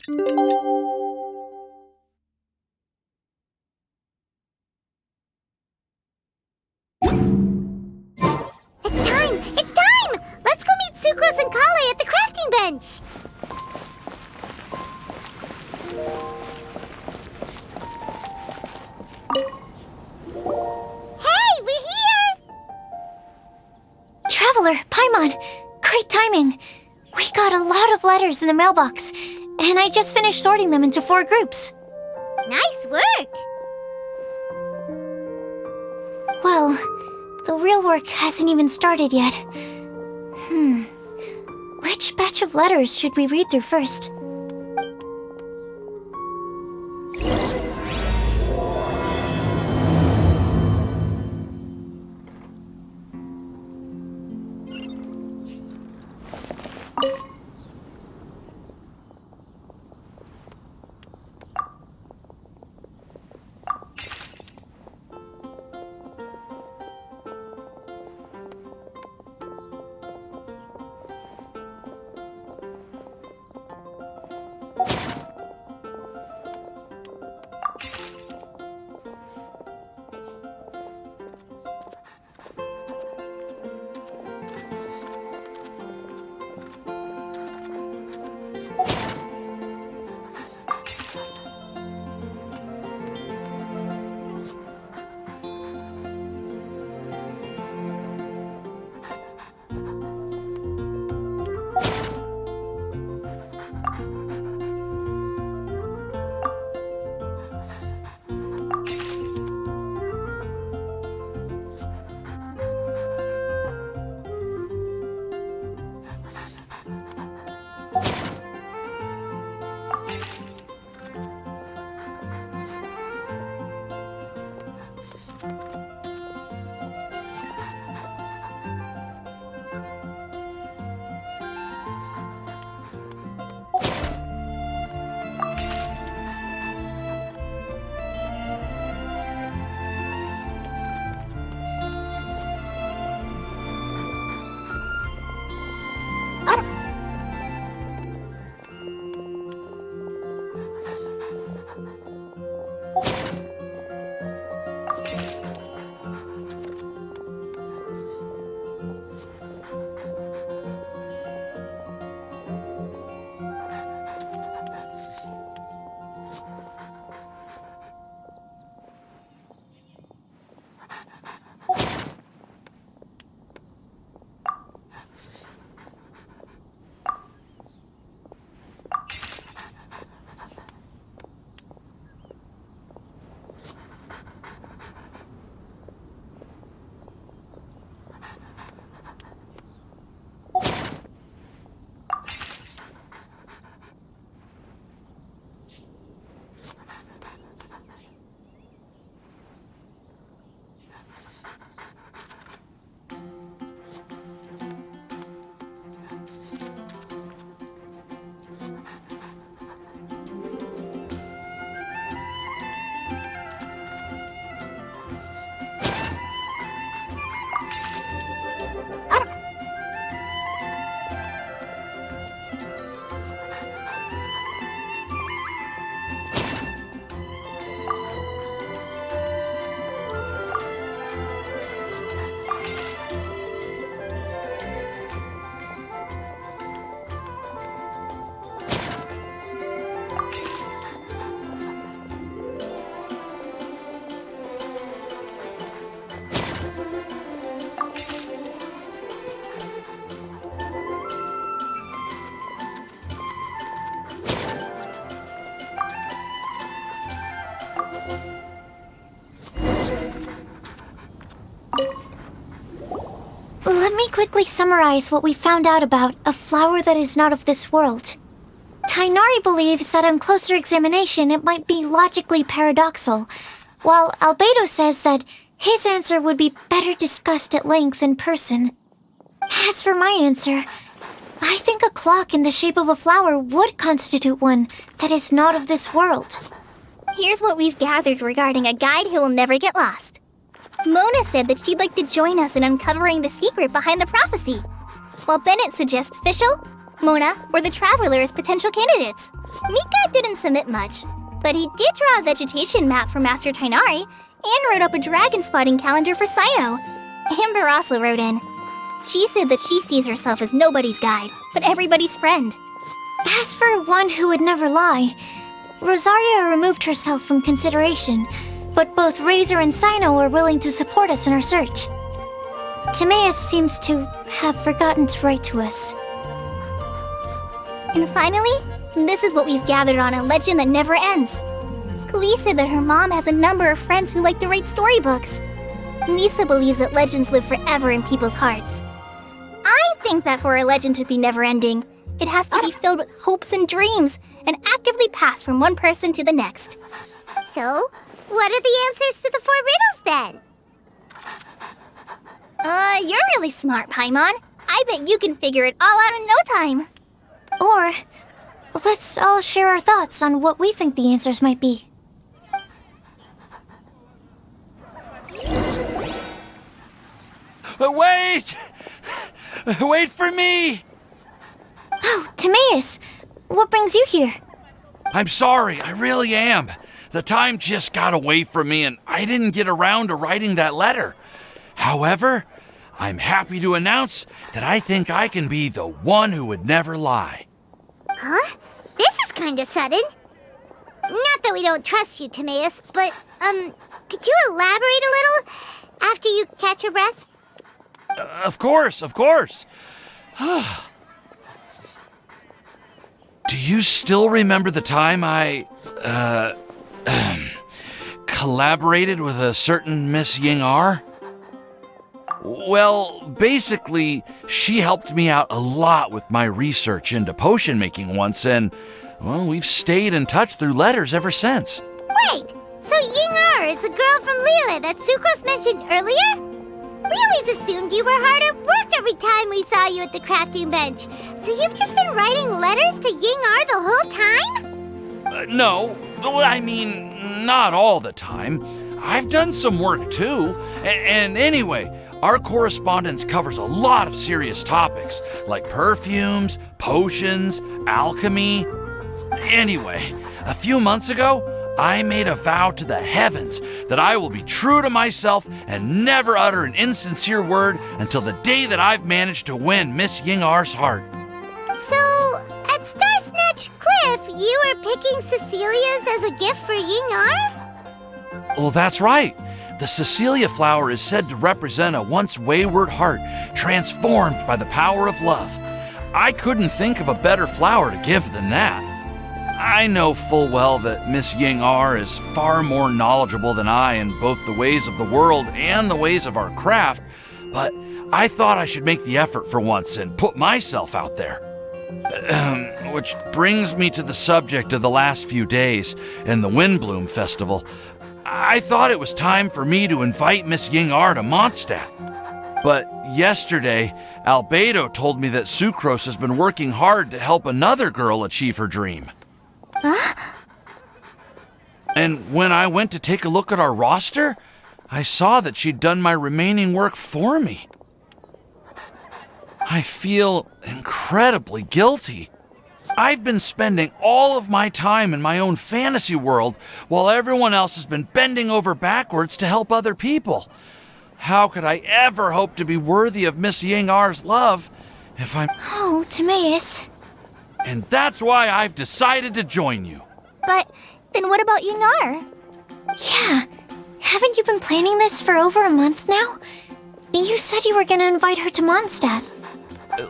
It's time! It's time! Let's go meet Sucrose and Kale at the crafting bench! Hey, we're here! Traveler, Paimon, great timing. We got a lot of letters in the mailbox, and I just finished sorting them into 4 groups. Nice work! Well, the real work hasn't even started yet. Which batch of letters should we read through first? Let me quickly summarize what we found out about a flower that is not of this world. Tainari believes that on closer examination it might be logically paradoxal, while Albedo says that his answer would be better discussed at length in person. As for my answer, I think a clock in the shape of a flower would constitute one that is not of this world. Here's what we've gathered regarding a guide who will never get lost. Mona said that she'd like to join us in uncovering the secret behind the prophecy, while Bennett suggests Fischl, Mona or the Traveler as potential candidates. Mika didn't submit much, but he did draw a vegetation map for Master Tainari and wrote up a dragon spotting calendar for Sino. Amber also wrote in. She said that she sees herself as nobody's guide, but everybody's friend. As for one who would never lie, Rosaria removed herself from consideration, but both Razor and Sino are willing to support us in our search. Timaeus seems to have forgotten to write to us. And finally, this is what we've gathered on a legend that never ends. Klee said that her mom has a number of friends who like to write storybooks. Lisa believes that legends live forever in people's hearts. I think that for a legend to be never-ending, it has to be filled with hopes and dreams and actively pass from one person to the next. So, what are the answers to the 4 riddles then? You're really smart, Paimon. I bet you can figure it all out in no time. Or, let's all share our thoughts on what we think the answers might be. Wait! Wait for me! Oh, Timaeus! What brings you here? I'm sorry, I really am. The time just got away from me and I didn't get around to writing that letter. However, I'm happy to announce that I think I can be the one who would never lie. Huh? This is kinda sudden. Not that we don't trust you, Timaeus, but, could you elaborate a little after you catch your breath? Of course. Do you still remember the time I, collaborated with a certain Miss Ying-R? Well, basically, she helped me out a lot with my research into potion making once, and, well, we've stayed in touch through letters ever since. Wait, so Ying-R is the girl from Liyue that Sucrose mentioned earlier? We always assumed you were hard at work every time we saw you at the crafting bench. So you've just been writing letters to Ying-R the whole time? No, I mean, not all the time. I've done some work too. And anyway, our correspondence covers a lot of serious topics, like perfumes, potions, alchemy. Anyway, a few months ago, I made a vow to the heavens that I will be true to myself and never utter an insincere word until the day that I've managed to win Miss Ying-R's heart. So, at Star Snatch Cliff, you were picking Cecilia's as a gift for Ying-R? Well, that's right. The Cecilia flower is said to represent a once wayward heart transformed by the power of love. I couldn't think of a better flower to give than that. I know full well that Miss Ying-R is far more knowledgeable than I in both the ways of the world and the ways of our craft, but I thought I should make the effort for once and put myself out there. Which brings me to the subject of the last few days and the Windblume Festival. I thought it was time for me to invite Miss Ying-R to Mondstadt. But yesterday, Albedo told me that Sucrose has been working hard to help another girl achieve her dream. Huh? And when I went to take a look at our roster, I saw that she'd done my remaining work for me. I feel incredibly guilty. I've been spending all of my time in my own fantasy world while everyone else has been bending over backwards to help other people. How could I ever hope to be worthy of Miss Ying-R's love if I'm... Oh, Timaeus. And that's why I've decided to join you. But then what about Ying-R? Yeah, haven't you been planning this for over a month now? You said you were gonna invite her to Mondstadt.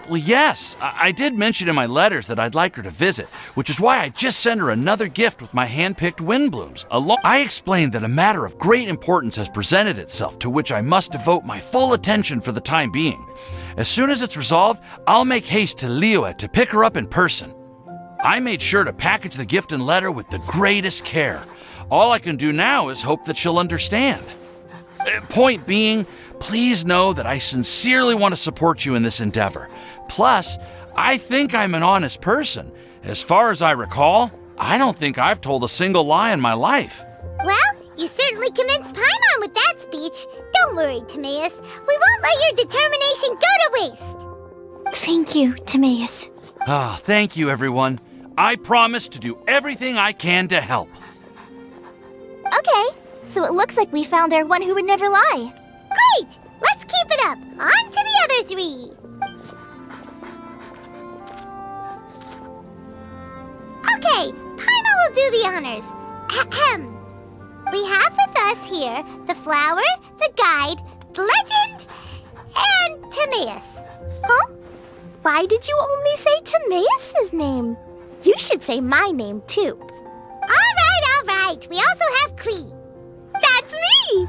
Well, yes, I did mention in my letters that I'd like her to visit, which is why I just sent her another gift with my hand-picked Windblooms. I explained that a matter of great importance has presented itself to which I must devote my full attention for the time being. As soon as it's resolved, I'll make haste to Liyue to pick her up in person. I made sure to package the gift and letter with the greatest care. All I can do now is hope that she'll understand. Point being, please know that I sincerely want to support you in this endeavor. Plus, I think I'm an honest person. As far as I recall, I don't think I've told a single lie in my life. Well, you certainly convinced Paimon with that speech. Don't worry, Timaeus. We won't let your determination go to waste. Thank you, Timaeus. Ah, thank you, everyone. I promise to do everything I can to help. Okay, so it looks like we found our one who would never lie. Great! Let's keep it up. On to the other three. Okay, Paimon will do the honors. Ahem. We have with us here the flower, the guide, the legend, and Timaeus. Huh? Why did you only say Timaeus' name? You should say my name, too. All right. We also have Klee. That's me!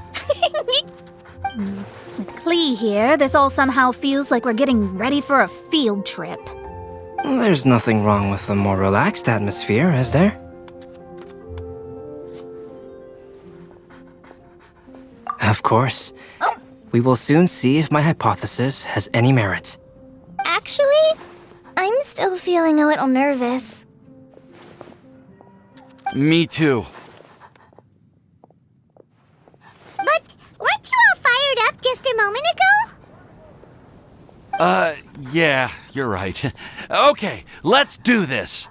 With Klee here, this all somehow feels like we're getting ready for a field trip. There's nothing wrong with a more relaxed atmosphere, is there? Of course. We will soon see if my hypothesis has any merit. Actually, I'm still feeling a little nervous. Me too. But weren't you all fired up just a moment ago? Yeah, you're right. Okay, let's do this.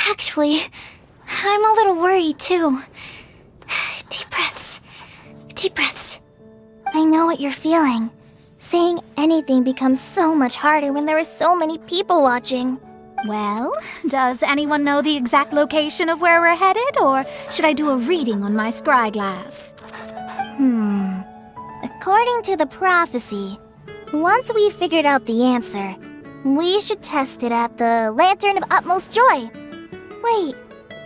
Actually, I'm a little worried too. Deep breaths. Deep breaths. I know what you're feeling. Saying anything becomes so much harder when there are so many people watching. Well, does anyone know the exact location of where we're headed, or should I do a reading on my scry glass? According to the prophecy, once we've figured out the answer, we should test it at the Lantern of Utmost Joy. Wait,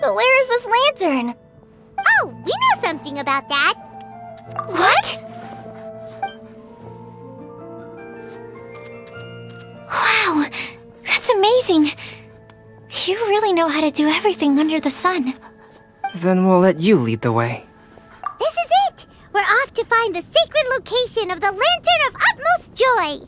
but where is this lantern? Oh, we know something about that. What? Wow, that's amazing. You really know how to do everything under the sun. Then we'll let you lead the way. This is it. We're off to find the sacred location of the Lantern of Utmost Joy.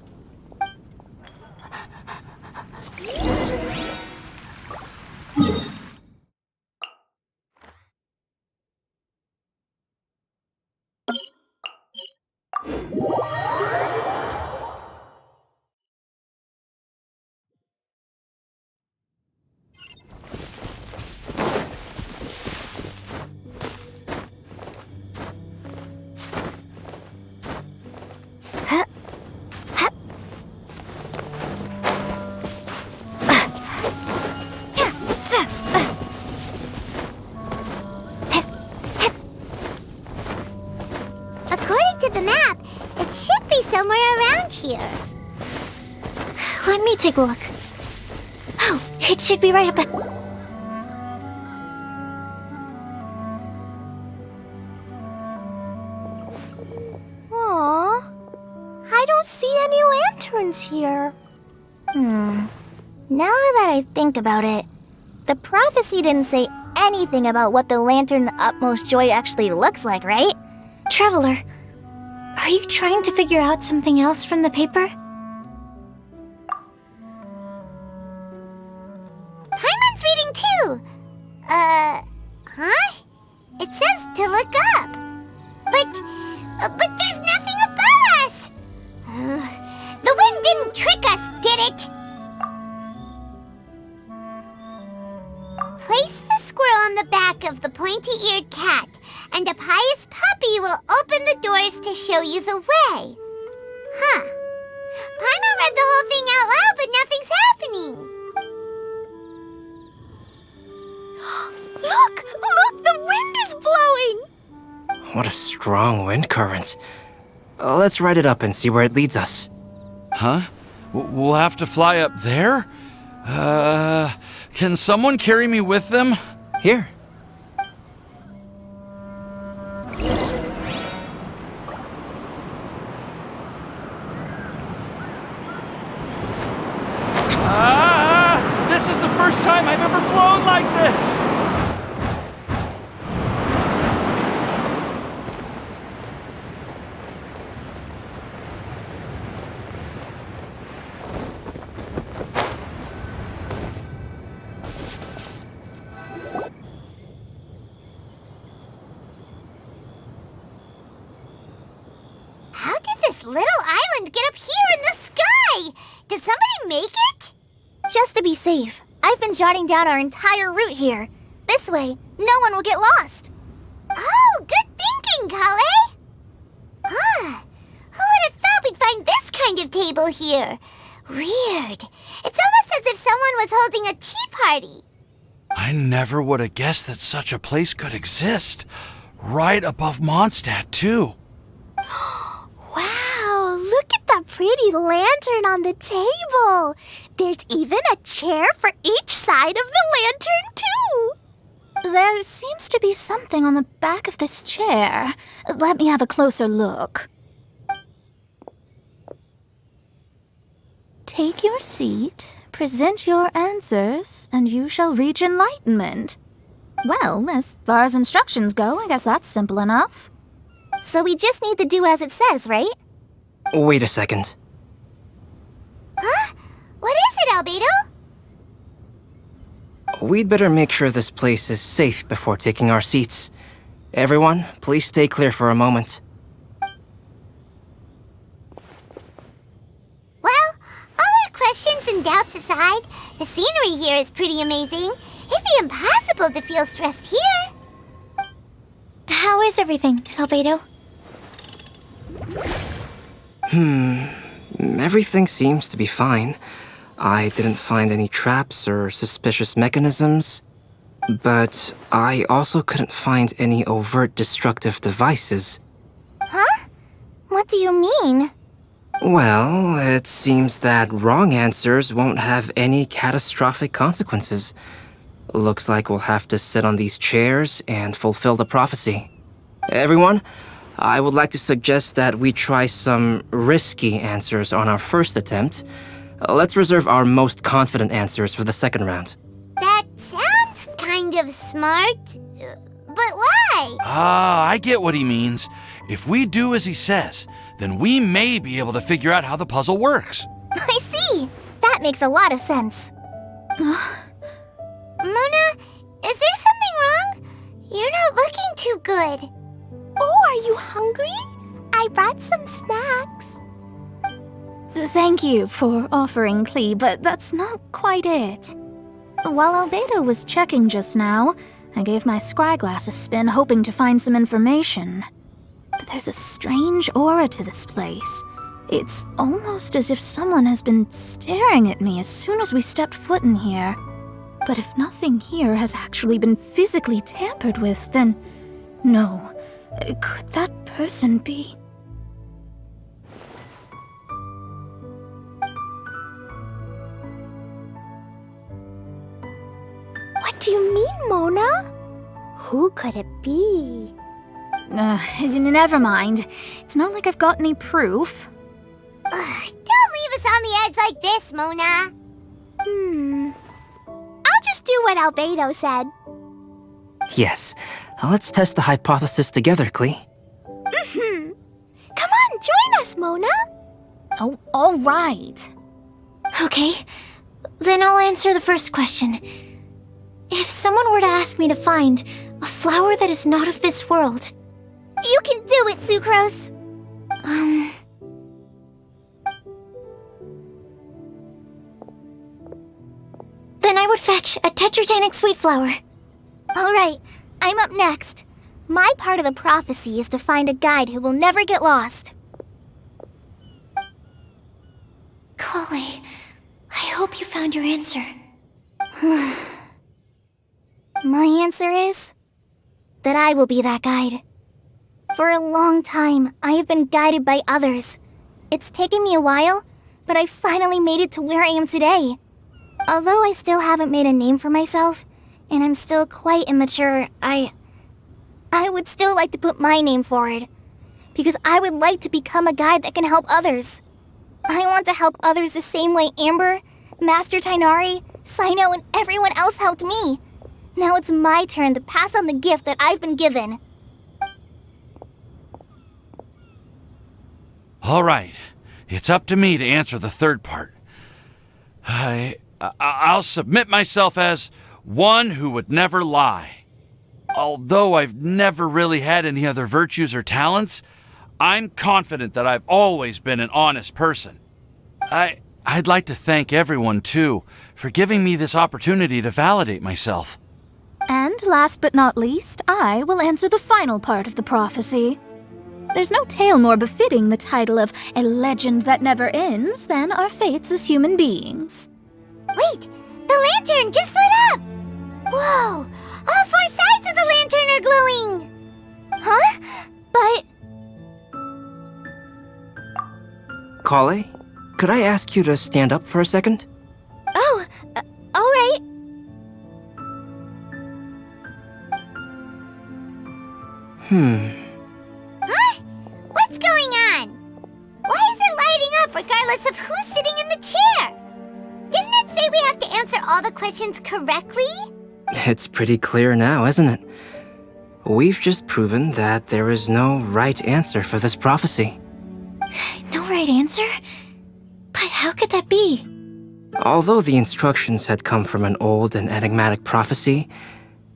According to the map, it should be somewhere around here. Let me take a look. Oh, it should be right up at... Aw, I don't see any lanterns here. Now that I think about it, the prophecy didn't say anything about what the Lantern of Utmost Joy actually looks like, right? Traveler, are you trying to figure out something else from the paper? Paimon's reading too. Huh? It says to look up. But there's nothing above us. The wind didn't trick us, did it? Place the squirrel on the back of the pointy-eared cat, and a pious puppy will open the doors to show you the way. Huh. Paimon read the whole thing out loud, but nothing's happening. Look, the wind is blowing! What a strong wind current. Let's ride it up and see where it leads us. Huh? We'll have to fly up there? Can someone carry me with them? Here. This is the first time I've ever flown like this! How did this little island get up here in the sky? Did somebody make it? Just to be safe, I've been jotting down our entire route here. This way, no one will get lost. Oh, good thinking, Kale! Huh. Who would have thought we'd find this kind of table here? Weird. It's almost as if someone was holding a tea party. I never would have guessed that such a place could exist. Right above Mondstadt, too. Wow, look at that pretty lantern on the table. There's even a chair for each side of the lantern, too. There seems to be something on the back of this chair. Let me have a closer look. Take your seat, present your answers, and you shall reach enlightenment. Well, as far as instructions go, I guess that's simple enough. So we just need to do as it says, right? Wait a second. Huh? What is it, Albedo? We'd better make sure this place is safe before taking our seats. Everyone, please stay clear for a moment. Well, all our questions and doubts aside, the scenery here is pretty amazing. It'd be impossible to feel stressed here. How is everything, Albedo? Everything seems to be fine. I didn't find any traps or suspicious mechanisms, but I also couldn't find any overt destructive devices. Huh? What do you mean? Well, it seems that wrong answers won't have any catastrophic consequences. Looks like we'll have to sit on these chairs and fulfill the prophecy. Everyone, I would like to suggest that we try some risky answers on our first attempt. Let's reserve our most confident answers for the second round. That sounds kind of smart, but why? I get what he means. If we do as he says, then we may be able to figure out how the puzzle works. I see. That makes a lot of sense. Mona, is there something wrong? You're not looking too good. Oh, are you hungry? I brought some snacks. Thank you for offering, Klee, but that's not quite it. While Albedo was checking just now, I gave my scryglass a spin hoping to find some information. But there's a strange aura to this place. It's almost as if someone has been staring at me as soon as we stepped foot in here. But if nothing here has actually been physically tampered with, then no. Could that person be? What do you mean, Mona? Who could it be? Never mind. It's not like I've got any proof. Ugh, don't leave us on the edge like this, Mona. I'll just do what Albedo said. Yes, let's test the hypothesis together, Klee. Come on, join us, Mona. Oh, all right. Okay, then I'll answer the first question. If someone were to ask me to find a flower that is not of this world, You can do it, Sucrose. then I would fetch a tetratanic sweet flower. All right, I'm up next. My part of the prophecy is to find a guide who will never get lost. Kale, I hope you found your answer. My answer is that I will be that guide. For a long time, I have been guided by others. It's taken me a while, but I finally made it to where I am today. Although I still haven't made a name for myself, and I'm still quite immature, I would still like to put my name forward. Because I would like to become a guide that can help others. I want to help others the same way Amber, Master Tainari, Sino, and everyone else helped me. Now it's my turn to pass on the gift that I've been given. All right, it's up to me to answer the third part. I'll submit myself as one who would never lie. Although I've never really had any other virtues or talents, I'm confident that I've always been an honest person. I I'd like to thank everyone, too, for giving me this opportunity to validate myself. And last but not least, I will answer the final part of the prophecy. There's no tale more befitting the title of a legend that never ends than our fates as human beings. Wait! The lantern just lit up! Whoa! All 4 sides of the lantern are glowing! Huh? But... Kale, could I ask you to stand up for a second? Oh, alright. Huh? What's going on? Why is it lighting up regardless of who's sitting in the chair? Didn't it say we have to answer all the questions correctly? It's pretty clear now, isn't it? We've just proven that there is no right answer for this prophecy. No right answer? But how could that be? Although the instructions had come from an old and enigmatic prophecy,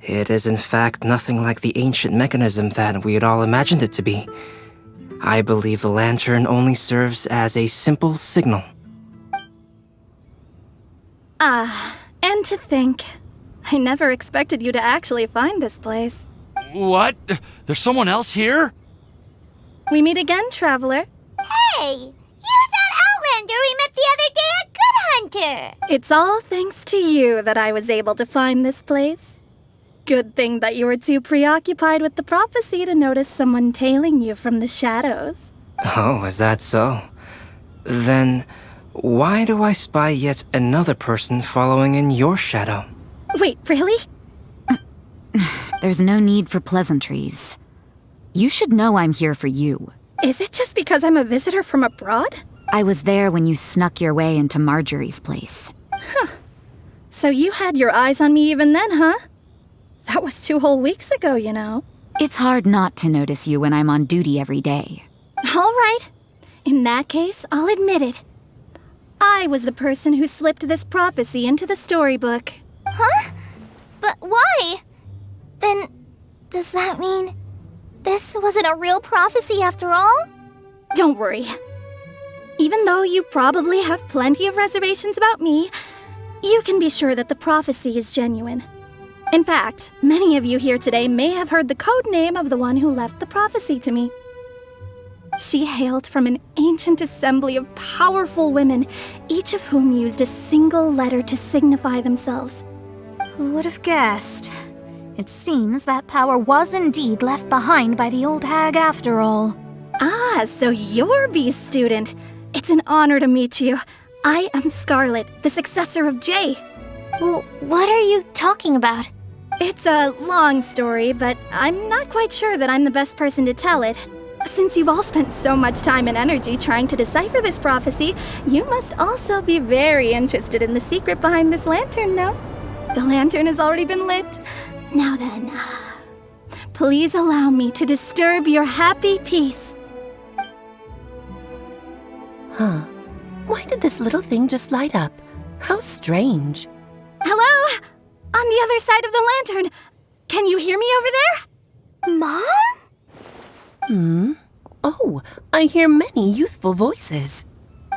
it is in fact nothing like the ancient mechanism that we had all imagined it to be. I believe the lantern only serves as a simple signal. And to think, I never expected you to actually find this place. What? There's someone else here? We meet again, traveler. Hey! You're that Outlander we met the other day at Good Hunter! It's all thanks to you that I was able to find this place. Good thing that you were too preoccupied with the prophecy to notice someone tailing you from the shadows. Oh, is that so? Then, why do I spy yet another person following in your shadow? Wait, really? There's no need for pleasantries. You should know I'm here for you. Is it just because I'm a visitor from abroad? I was there when you snuck your way into Marjorie's place. So you had your eyes on me even then, huh? That was 2 whole weeks ago, you know. It's hard not to notice you when I'm on duty every day. All right. In that case, I'll admit it. I was the person who slipped this prophecy into the storybook. Huh? But why? Then, does that mean this wasn't a real prophecy after all? Don't worry. Even though you probably have plenty of reservations about me, you can be sure that the prophecy is genuine. In fact, many of you here today may have heard the code name of the one who left the prophecy to me. She hailed from an ancient assembly of powerful women, each of whom used a single letter to signify themselves. Who would have guessed? It seems that power was indeed left behind by the old hag after all. Ah, so you're B's student. It's an honor to meet you. I am Scarlet, the successor of Jay. Well, what are you talking about? It's a long story, but I'm not quite sure that I'm the best person to tell it. Since you've all spent so much time and energy trying to decipher this prophecy, you must also be very interested in the secret behind this lantern, no? The lantern has already been lit. Now then, please allow me to disturb your happy peace. Huh. Why did this little thing just light up? How strange. Hello? On the other side of the lantern. Can you hear me over there? Mom? Oh, I hear many youthful voices.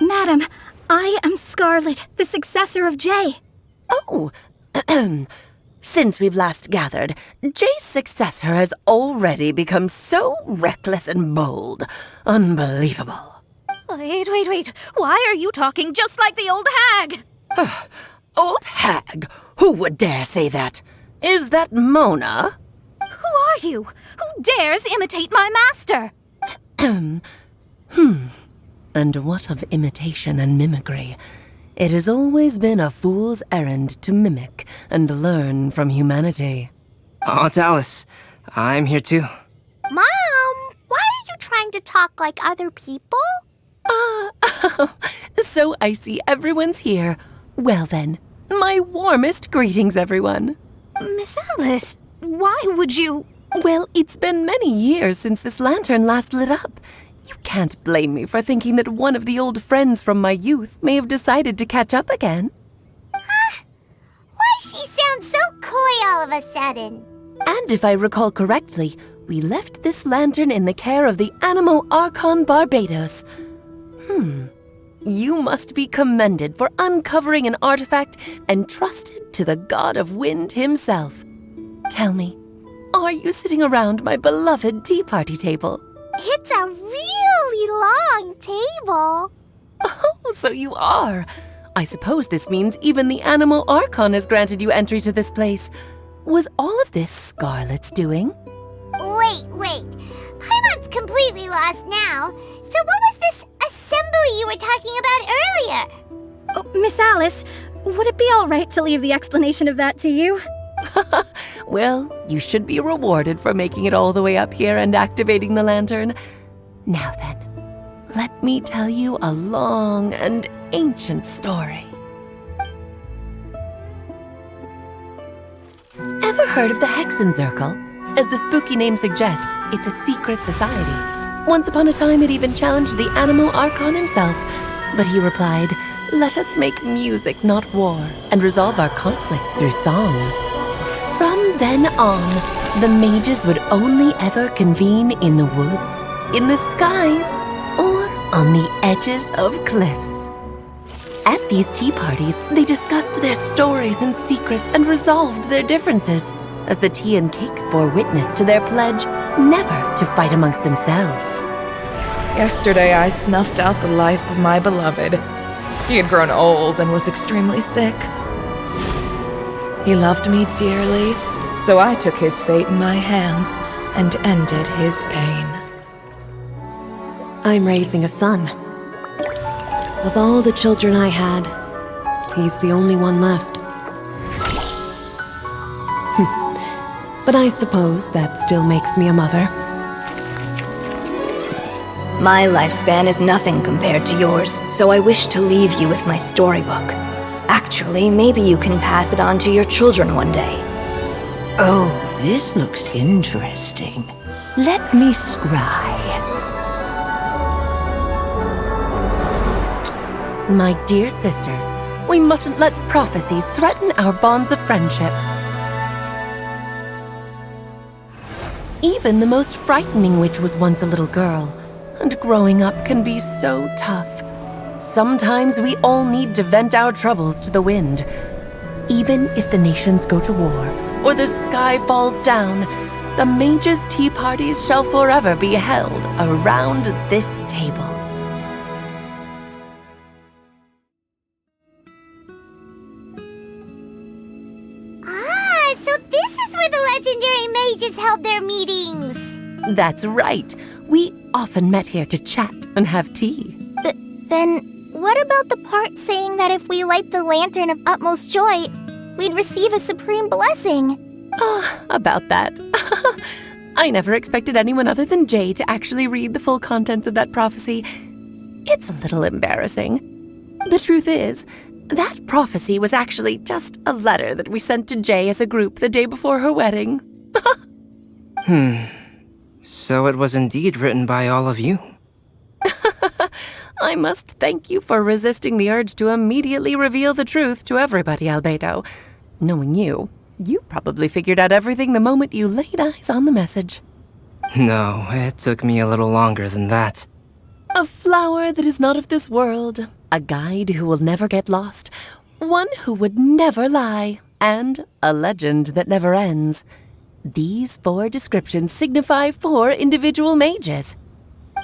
Madam, I am Scarlet, the successor of Jay. Oh, since we've last gathered, Jay's successor has already become so reckless and bold. Unbelievable. Wait. Why are you talking just like the old hag? Old hag? Who would dare say that? Is that Mona? Who are you? Who dares imitate my master? And what of imitation and mimicry? It has always been a fool's errand to mimic and learn from humanity. Aunt Alice, I'm here too. Mom, why are you trying to talk like other people? So I see everyone's here. Well then, my warmest greetings, everyone. Miss Alice, why would you... Well, it's been many years since this lantern last lit up. You can't blame me for thinking that one of the old friends from my youth may have decided to catch up again. Why she sounds so coy all of a sudden? And if I recall correctly, we left this lantern in the care of the Animo Archon Barbados. You must be commended for uncovering an artifact entrusted to the god of wind himself. Tell me, are you sitting around my beloved tea party table? It's a really long table. Oh, so you are. I suppose this means even the Animal Archon has granted you entry to this place. Was all of this Scarlet's doing? Wait. Paimon's completely lost now. So what was this assembly you were talking about earlier? Oh, Miss Alice, would it be all right to leave the explanation of that to you? Well, you should be rewarded for making it all the way up here and activating the lantern. Now then, let me tell you a long and ancient story. Ever heard of the Hexenzirkel? As the spooky name suggests, it's a secret society. Once upon a time, it even challenged the Animal Archon himself. But he replied, "Let us make music, not war, and resolve our conflicts through song." From then on, the mages would only ever convene in the woods, in the skies, or on the edges of cliffs. At these tea parties, they discussed their stories and secrets and resolved their differences, as the tea and cakes bore witness to their pledge never to fight amongst themselves. Yesterday I snuffed out the life of my beloved. He had grown old and was extremely sick. He loved me dearly, so I took his fate in my hands and ended his pain. I'm raising a son. Of all the children I had, he's the only one left. But I suppose that still makes me a mother. My lifespan is nothing compared to yours, so I wish to leave you with my storybook. Actually, maybe you can pass it on to your children one day. Oh, this looks interesting. Let me scry. My dear sisters, we mustn't let prophecies threaten our bonds of friendship. Even the most frightening witch was once a little girl, and growing up can be so tough. Sometimes we all need to vent our troubles to the wind. Even if the nations go to war, or the sky falls down, the mages' tea parties shall forever be held around this table. So this is where the legendary mages held their meetings. That's right. We often met here to chat and have tea. Then, what about the part saying that if we light the lantern of utmost joy, we'd receive a supreme blessing? About that. I never expected anyone other than Jay to actually read the full contents of that prophecy. It's a little embarrassing. The truth is, that prophecy was actually just a letter that we sent to Jay as a group the day before her wedding. So it was indeed written by all of you. I must thank you for resisting the urge to immediately reveal the truth to everybody, Albedo. Knowing you, you probably figured out everything the moment you laid eyes on the message. No, it took me a little longer than that. A flower that is not of this world, a guide who will never get lost, one who would never lie, and a legend that never ends. These 4 descriptions signify 4 individual mages.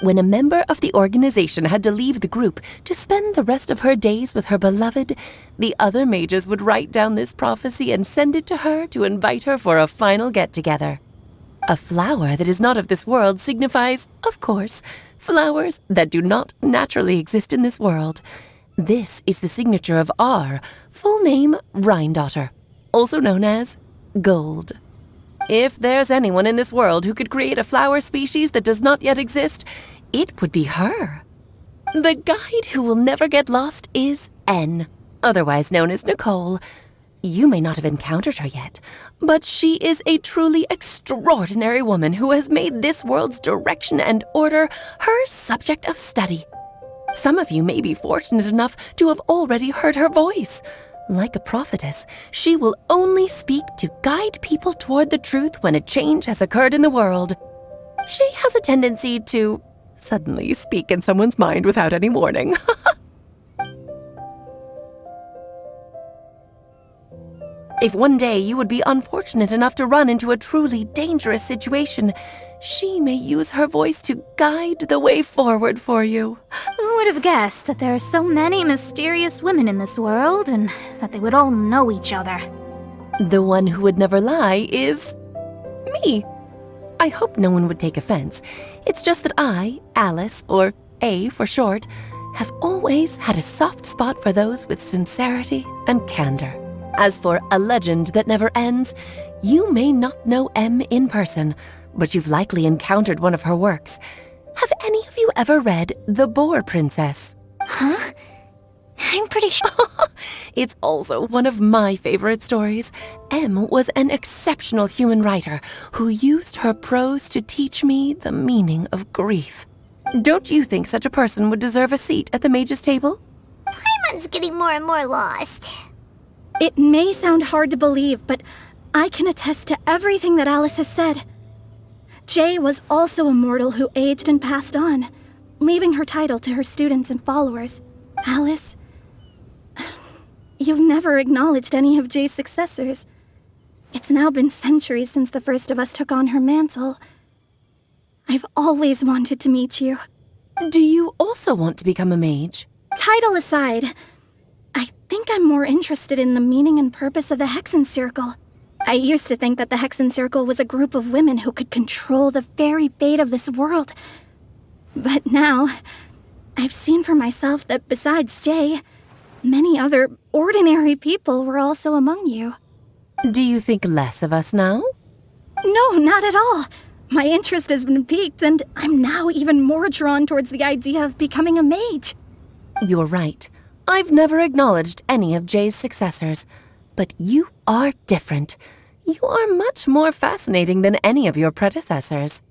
When a member of the organization had to leave the group to spend the rest of her days with her beloved, the other mages would write down this prophecy and send it to her to invite her for a final get-together. A flower that is not of this world signifies, of course, flowers that do not naturally exist in this world. This is the signature of our full name, Rhindaughter, also known as Gold. If there's anyone in this world who could create a flower species that does not yet exist, it would be her. The guide who will never get lost is N, otherwise known as Nicole. You may not have encountered her yet, but she is a truly extraordinary woman who has made this world's direction and order her subject of study. Some of you may be fortunate enough to have already heard her voice. Like a prophetess, she will only speak to guide people toward the truth when a change has occurred in the world. She has a tendency to suddenly speak in someone's mind without any warning. If one day you would be unfortunate enough to run into a truly dangerous situation, she may use her voice to guide the way forward for you. Who would have guessed that there are so many mysterious women in this world and that they would all know each other? The one who would never lie is me. I hope no one would take offense. It's just that I, Alice, or A for short, have always had a soft spot for those with sincerity and candor. As for A Legend That Never Ends, you may not know M in person, but you've likely encountered one of her works. Have any of you ever read The Boar Princess? Huh? I'm pretty sure. It's also one of my favorite stories. M was an exceptional human writer who used her prose to teach me the meaning of grief. Don't you think such a person would deserve a seat at the mage's table? Paimon's getting more and more lost. It may sound hard to believe, but I can attest to everything that Alice has said. Jay was also a mortal who aged and passed on, leaving her title to her students and followers. Alice, you've never acknowledged any of Jay's successors. It's now been centuries since the first of us took on her mantle. I've always wanted to meet you. Do you also want to become a mage? Title aside, I think I'm more interested in the meaning and purpose of the Hexen Circle. I used to think that the Hexen Circle was a group of women who could control the very fate of this world. But now, I've seen for myself that besides Jay, many other ordinary people were also among you. Do you think less of us now? No, not at all. My interest has been piqued, and I'm now even more drawn towards the idea of becoming a mage. You're right. I've never acknowledged any of Jay's successors. But you are different. You are much more fascinating than any of your predecessors.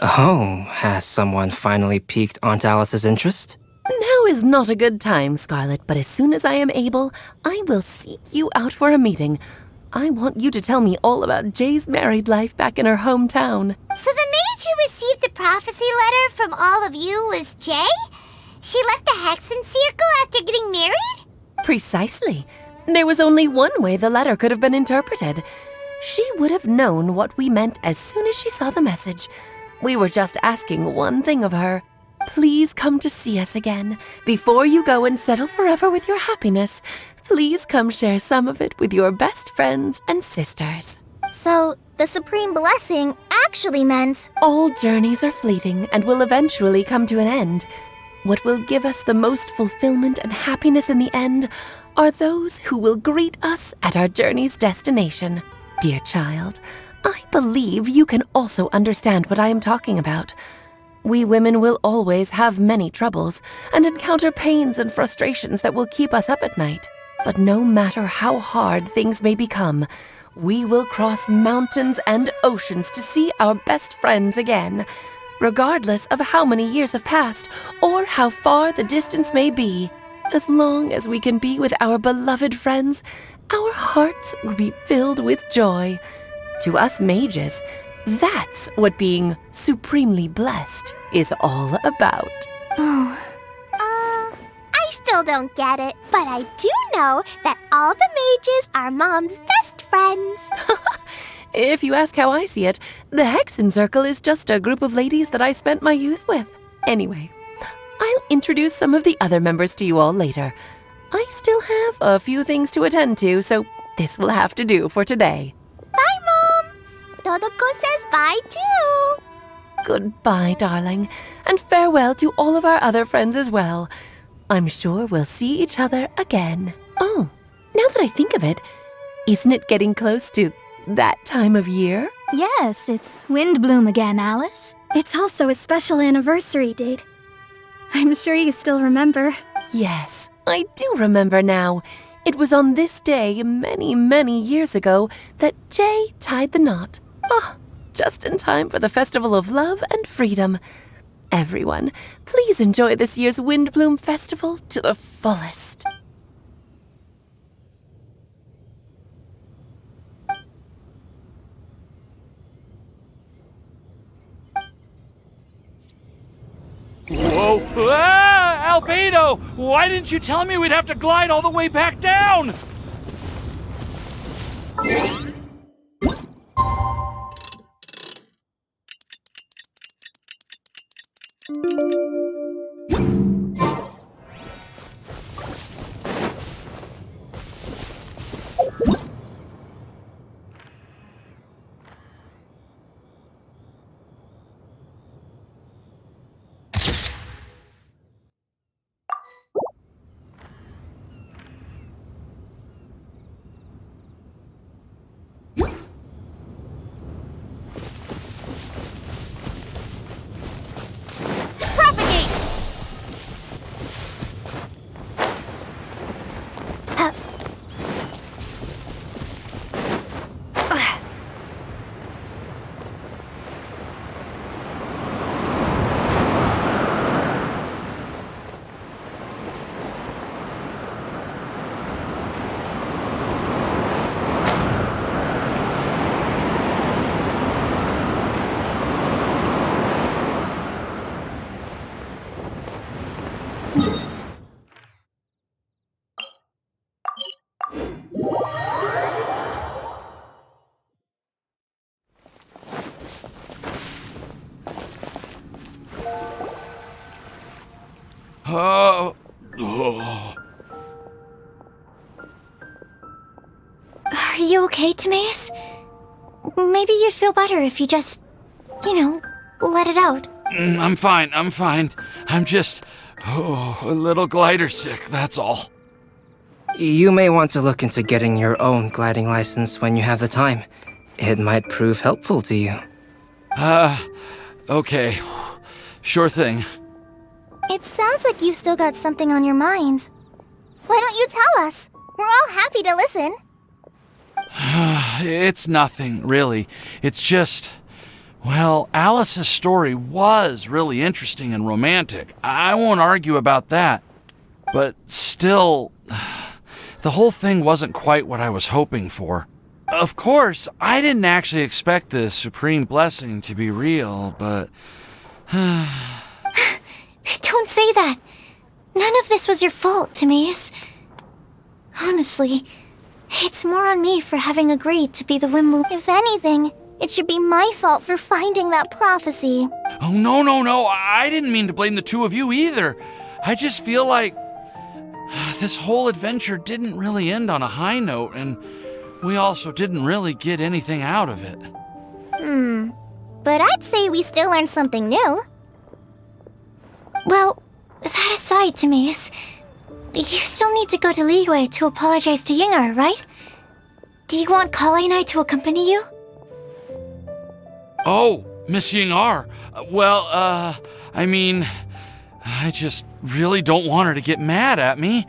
Oh, has someone finally piqued Aunt Alice's interest? Now is not a good time, Scarlet, but as soon as I am able, I will seek you out for a meeting. I want you to tell me all about Jay's married life back in her hometown. So the mage who received the prophecy letter from all of you was Jay? She left the Hexen Circle after getting married? Precisely. There was only one way the letter could have been interpreted. She would have known what we meant as soon as she saw the message. We were just asking one thing of her. Please come to see us again. Before you go and settle forever with your happiness, please come share some of it with your best friends and sisters. So, the Supreme Blessing actually meant... All journeys are fleeting and will eventually come to an end. What will give us the most fulfillment and happiness in the end are those who will greet us at our journey's destination. Dear child, I believe you can also understand what I am talking about. We women will always have many troubles and encounter pains and frustrations that will keep us up at night. But no matter how hard things may become, we will cross mountains and oceans to see our best friends again. Regardless of how many years have passed or how far the distance may be, as long as we can be with our beloved friends, our hearts will be filled with joy. To us mages, that's what being supremely blessed is all about. I still don't get it, but I do know that all the mages are Mom's best friends. If you ask how I see it, the Hexen Circle is just a group of ladies that I spent my youth with. Anyway, I'll introduce some of the other members to you all later. I still have a few things to attend to, so this will have to do for today. Bye, Mom! Todoko says bye, too! Goodbye, darling, and farewell to all of our other friends as well. I'm sure we'll see each other again. Oh, now that I think of it, isn't it getting close to that time of year? Yes, it's Windblume again, Alice. It's also a special anniversary date. I'm sure you still remember. Yes, I do remember now. It was on this day many, many years ago that Jay tied the knot. Just in time for the Festival of Love and Freedom. Everyone, please enjoy this year's Windblume Festival to the fullest. Whoa! Ah! Albedo! Why didn't you tell me we'd have to glide all the way back down? Are you okay, Timaeus? Maybe you'd feel better if you just, let it out. I'm fine. I'm just, a little glider sick, that's all. You may want to look into getting your own gliding license when you have the time. It might prove helpful to you. Okay. Sure thing. It sounds like you've still got something on your mind. Why don't you tell us? We're all happy to listen. It's nothing, really. It's just... Well, Alice's story was really interesting and romantic. I won't argue about that. But still, the whole thing wasn't quite what I was hoping for. Of course, I didn't actually expect the supreme blessing to be real, but... Don't say that. None of this was your fault, Timaeus. Honestly, it's more on me for having agreed to be the Windblume. If anything, it should be my fault for finding that prophecy. Oh, no. I didn't mean to blame the two of you either. I just feel like this whole adventure didn't really end on a high note, and we also didn't really get anything out of it. But I'd say we still learned something new. Well, that aside, Timaeus, you still need to go to Liyue to apologize to Ying'er, right? Do you want Kali and I to accompany you? Oh, Miss Ying'er. I mean, I just really don't want her to get mad at me.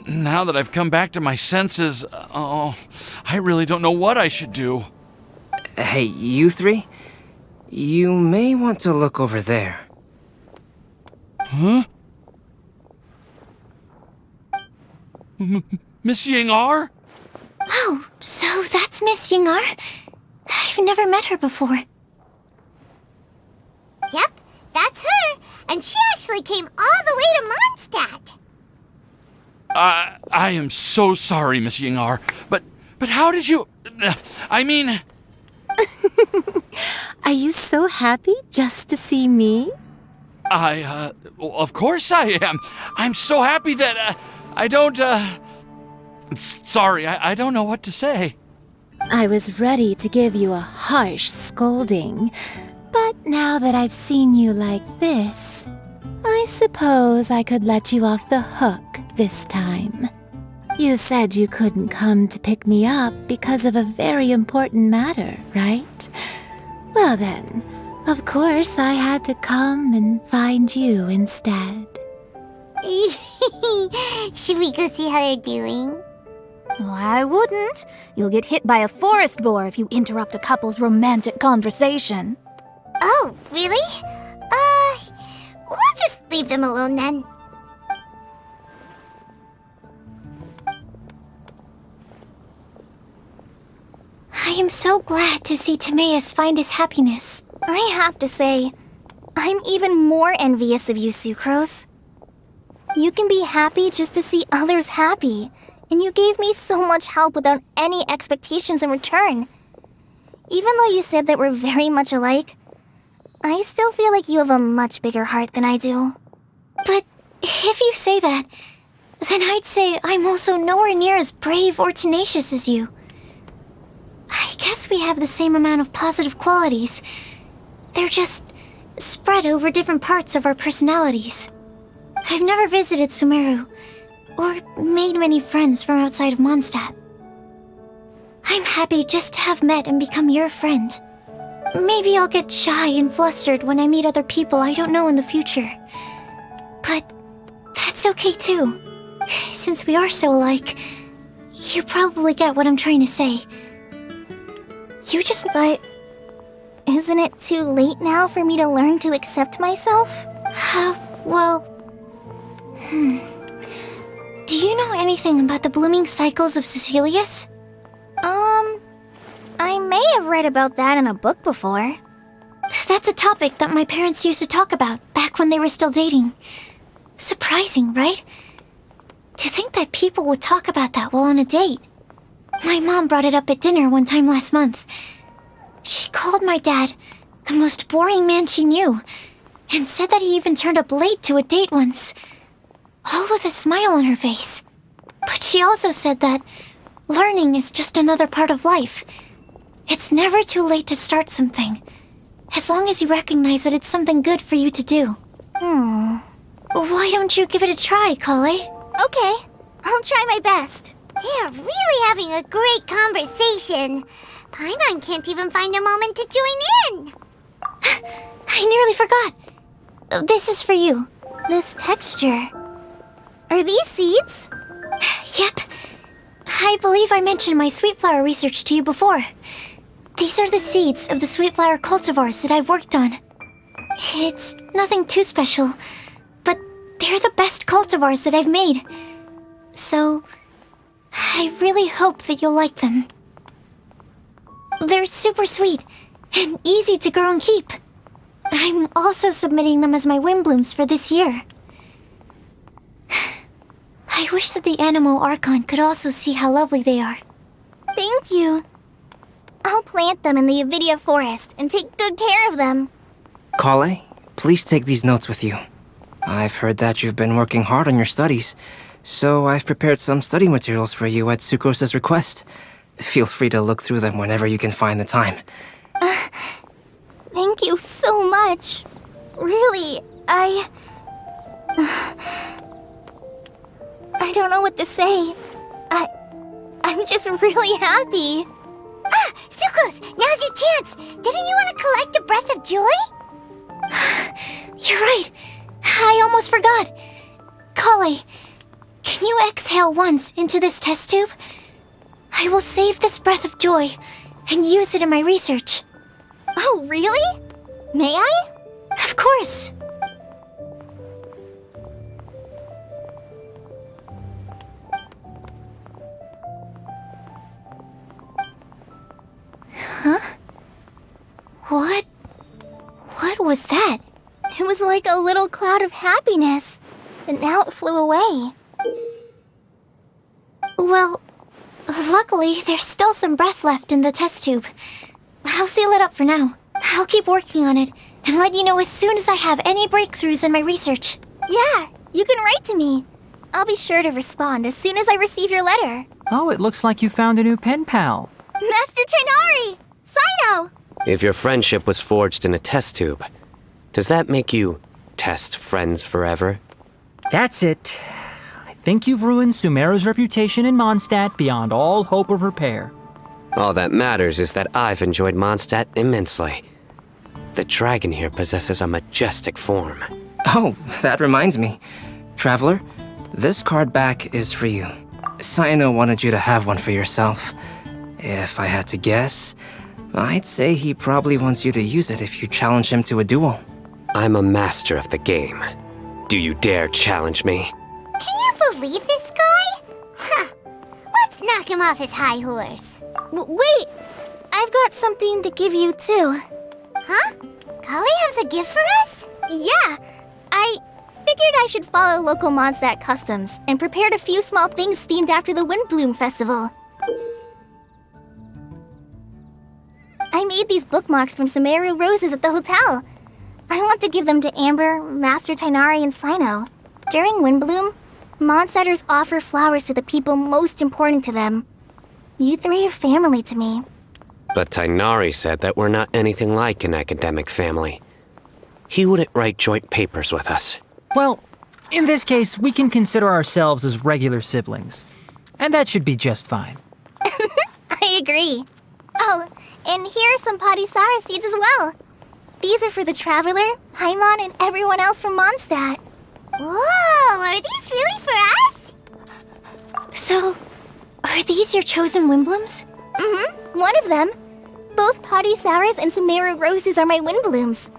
Now that I've come back to my senses, I really don't know what I should do. Hey, you three? You may want to look over there. Huh? Miss Ying'er? Oh, so that's Miss Ying'er? I've never met her before. Yep, that's her. And she actually came all the way to Mondstadt. I am so sorry, Miss Ying'er, but how did you... I mean... Are you so happy just to see me? Well, of course I am. I'm so happy that, I don't, Sorry, I don't know what to say. I was ready to give you a harsh scolding, but now that I've seen you like this, I suppose I could let you off the hook this time. You said you couldn't come to pick me up because of a very important matter, right? Well then, of course I had to come and find you instead. Should we go see how they're doing? I wouldn't. You'll get hit by a forest boar if you interrupt a couple's romantic conversation. Oh, really? We'll just leave them alone then. I am so glad to see Timaeus find his happiness. I have to say, I'm even more envious of you, Sucrose. You can be happy just to see others happy, and you gave me so much help without any expectations in return. Even though you said that we're very much alike, I still feel like you have a much bigger heart than I do. But if you say that, then I'd say I'm also nowhere near as brave or tenacious as you. I guess we have the same amount of positive qualities. They're just spread over different parts of our personalities. I've never visited Sumeru, or made many friends from outside of Mondstadt. I'm happy just to have met and become your friend. Maybe I'll get shy and flustered when I meet other people I don't know in the future. But that's okay too. Since we are so alike, you probably get what I'm trying to say. But isn't it too late now for me to learn to accept myself? Do you know anything about the blooming cycles of Cecilius? I may have read about that in a book before. That's a topic that my parents used to talk about back when they were still dating. Surprising, right? To think that people would talk about that while on a date. My mom brought it up at dinner one time last month. She called my dad the most boring man she knew, and said that he even turned up late to a date once, all with a smile on her face. But she also said that Learning is just another part of life. It's never too late to start something, as long as you recognize that it's something good for you to do. Why don't you give it a try, Kale? Okay, I'll try my best. They are really having a great conversation. Paimon can't even find a moment to join in. I nearly forgot. This is for you. This texture. Are these seeds? Yep. I believe I mentioned my sweet flower research to you before. These are the seeds of the sweet flower cultivars that I've worked on. It's nothing too special, but they're the best cultivars that I've made. So, I really hope that you'll like them. They're super sweet and easy to grow and keep. I'm also submitting them as my Windblooms for this year. I wish that the Animo Archon could also see how lovely they are. Thank you. I'll plant them in the Avidia forest and take good care of them. Kale, please take these notes with you. I've heard that you've been working hard on your studies, so I've prepared some study materials for you at Sucrose's request. Feel free to look through them whenever you can find the time. Thank you so much. Really, I don't know what to say. I'm just really happy. Ah, Sucrose, now's your chance. Didn't you want to collect a breath of joy? You're right. I almost forgot. Kale, can you exhale once into this test tube? I will save this breath of joy and use it in my research. Oh, really? May I? Of course. Huh? What was that? It was like a little cloud of happiness, but now it flew away. Well, luckily, there's still some breath left in the test tube. I'll seal it up for now. I'll keep working on it and let you know as soon as I have any breakthroughs in my research. Yeah, you can write to me. I'll be sure to respond as soon as I receive your letter. Oh, it looks like you found a new pen pal. Master Tainari! Sino! If your friendship was forged in a test tube, does that make you test friends forever? That's it. I think you've ruined Sumeru's reputation in Mondstadt beyond all hope of repair. All that matters is that I've enjoyed Mondstadt immensely. The dragon here possesses a majestic form. Oh, that reminds me. Traveler, this card back is for you. Sino wanted you to have one for yourself. If I had to guess, I'd say he probably wants you to use it if you challenge him to a duel. I'm a master of the game. Do you dare challenge me? Can you believe this guy? Huh. Let's knock him off his high horse. Wait! I've got something to give you, too. Huh? Kale has a gift for us? Yeah! I figured I should follow local Mondstadt customs and prepared a few small things themed after the Windblume Festival. I made these bookmarks from Sumeru roses at the hotel. I want to give them to Amber, Master Tainari, and Sino. During Windblume, Mondstadters offer flowers to the people most important to them. You three are family to me. But Tainari said that we're not anything like an academic family. He wouldn't write joint papers with us. Well, in this case, we can consider ourselves as regular siblings. And that should be just fine. I agree. Oh, and here are some Padisara seeds as well. These are for the Traveler, Paimon, and everyone else from Mondstadt. Whoa, are these really for us? So, are these your chosen Windblooms? Mm-hmm, one of them. Both Padisaras and Sumeru roses are my Windblooms.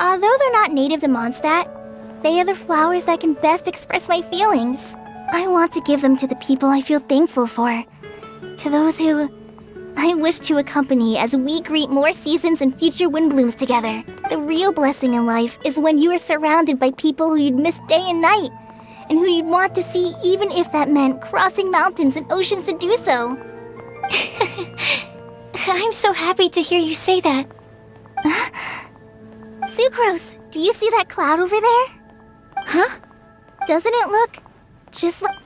Although they're not native to Mondstadt, they are the flowers that can best express my feelings. I want to give them to the people I feel thankful for. To those who I wish to accompany as we greet more seasons and future Windblooms together. The real blessing in life is when you are surrounded by people who you'd miss day and night, and who you'd want to see even if that meant crossing mountains and oceans to do so. I'm so happy to hear you say that. Sucrose, do you see that cloud over there? Huh? Doesn't it look just like...